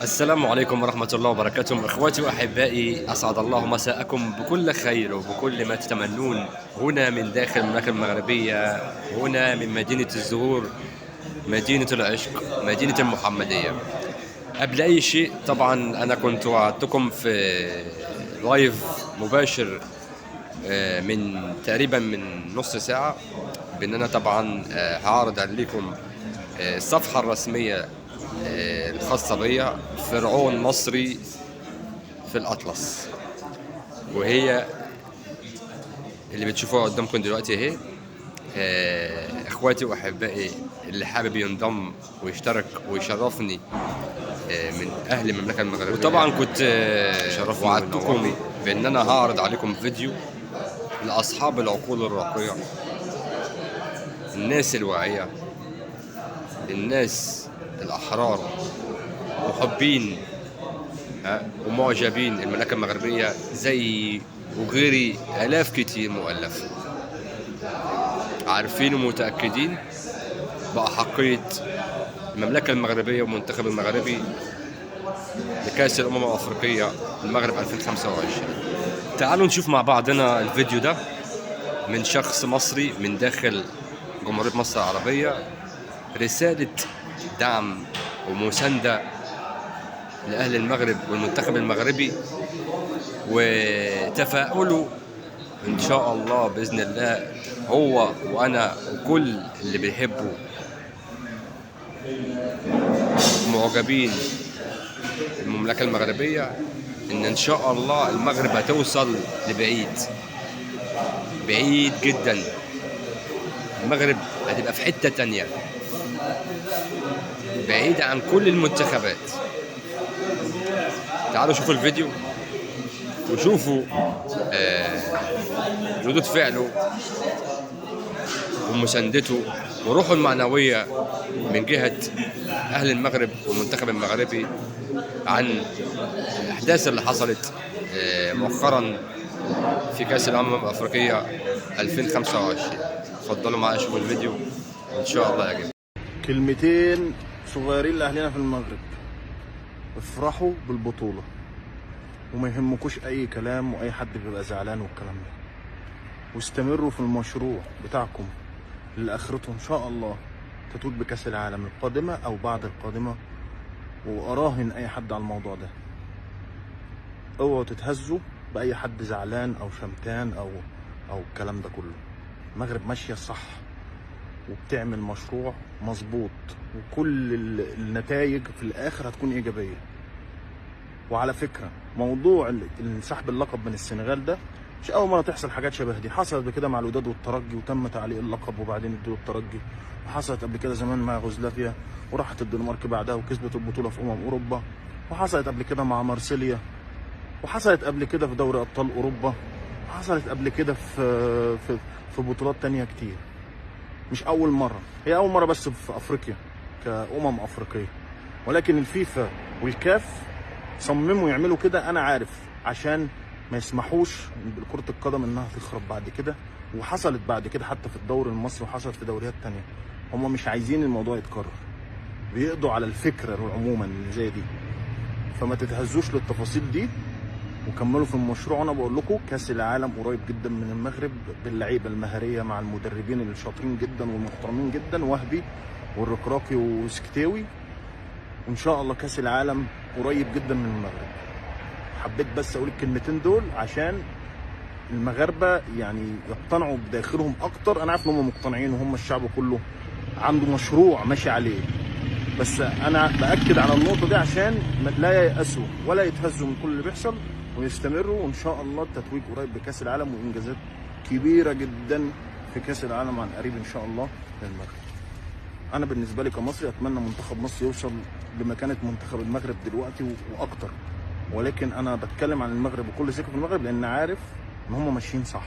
السلام عليكم ورحمة الله وبركاته. إخواتي وأحبائي، أسعد الله مساءكم بكل خير وبكل ما تتمنون هنا من داخل المملكة المغربية، هنا من مدينة الزهور، مدينة العشق، مدينة المحمدية. قبل أي شيء طبعا أنا كنت وعدتكم في لايف مباشر من تقريبا من نص ساعة بأن أنا طبعا هعرض عليكم الصفحة الرسمية الخاصة بيا، فرعون مصري في الأطلس، وهي اللي بتشوفوها قدامكم دلوقتي اهي. اخواتي واحبائي، اللي حابب ينضم ويشترك ويشرفني من اهل المملكه المغربيه، وطبعا كنت وعدتكم بان انا هعرض عليكم فيديو لاصحاب العقول الراقيه، الناس الواعيه، الناس الاحرار، محبين ومعجبين المملكه المغربيه زي وغيري آلاف كتير مؤلفة، عارفين ومتأكدين بأحقية المملكة المغربية والمنتخب المغربي لكأس الأمم الأفريقية المغرب 2025. تعالوا نشوف مع بعضنا الفيديو ده من شخص مصري من داخل جمهورية مصر العربية، رسالة دعم ومساندة لأهل المغرب والمنتخب المغربي، وتفاؤلوا إن شاء الله بإذن الله هو وأنا وكل اللي بيحبوا معجبين المملكة المغربية، إن شاء الله المغرب هتوصل لبعيد بعيد جدا. المغرب هتبقى في حتة تانية بعيدة عن كل المنتخبات. تعالوا شوفوا الفيديو وشوفوا ردود فعله ومساندته وروحه المعنوية من جهة أهل المغرب والمنتخب المغربي عن الأحداث اللي حصلت مؤخرا في كأس الأمم الأفريقية 2025. اتفضلوا معايا شوفوا الفيديو إن شاء الله يعجبكم. كلمتين صغيرين لأهلنا في المغرب: افرحوا بالبطولة وما يهمكوش أي كلام وأي حد بيبقى زعلان والكلام ده، واستمروا في المشروع بتاعكم لآخرته إن شاء الله تتوج بكأس العالم القادمة أو بعد القادمة، وأراهن أي حد على الموضوع ده. اوعوا تتهزوا بأي حد زعلان أو شمتان أو الكلام ده كله. المغرب ماشية صح وبتعمل مشروع مظبوط، وكل النتائج في الآخر هتكون إيجابية. وعلى فكرة، موضوع سحب اللقب من السنغال ده مش أول مرة تحصل حاجات شبه دي. حصلت قبل كده مع الوداد والترجي وتم تعليق اللقب وبعدين ادوا الترجي، وحصلت قبل كده زمان مع يوغوسلافيا وراحت الدنمارك بعدها وكسبت البطولة في أوروبا، وحصلت قبل كده مع مارسيليا، وحصلت قبل كده في دوري أبطال أوروبا، وحصلت قبل كده في بطولات تانية كتير. مش أول مرة، هي أول مرة بس في أفريقيا كأمم أفريقية، ولكن الفيفا والكاف صمموا يعملوا كده أنا عارف عشان ما يسمحوش لكرة القدم إنها تخرب بعد كده. وحصلت بعد كده حتى في الدوري المصري وحصلت في دوريات تانية. هم مش عايزين الموضوع يتكرر، بيقضوا على الفكرة عموما اللي زي دي. فما تتهزوش للتفاصيل دي وكملوا في المشروع. انا بقول لكم كاس العالم قريب جدا من المغرب باللعيبه المهاريه مع المدربين الشاطرين جدا والمحترمين جدا، وهبي والركراكي وسكتاوي، وان شاء الله كاس العالم قريب جدا من المغرب. حبيت بس اقول الكلمتين دول عشان المغاربه يعني يقتنعوا بداخلهم اكتر. انا عارف ان هم مقتنعين وهم الشعب كله عنده مشروع ماشي عليه، بس انا باكد على النقطه دي عشان لا ييأسوا ولا يتهزوا من كل اللي بيحصل، ويستمروا. وان شاء الله التتويج قريب بكاس العالم وانجازات كبيره جدا في كاس العالم عن قريب ان شاء الله للمغرب. انا بالنسبه لي كمصري اتمنى منتخب مصر يوصل لمكانه منتخب المغرب دلوقتي واكتر، ولكن انا بتكلم عن المغرب وكل ثقه في المغرب لان عارف ان هم ماشيين صح.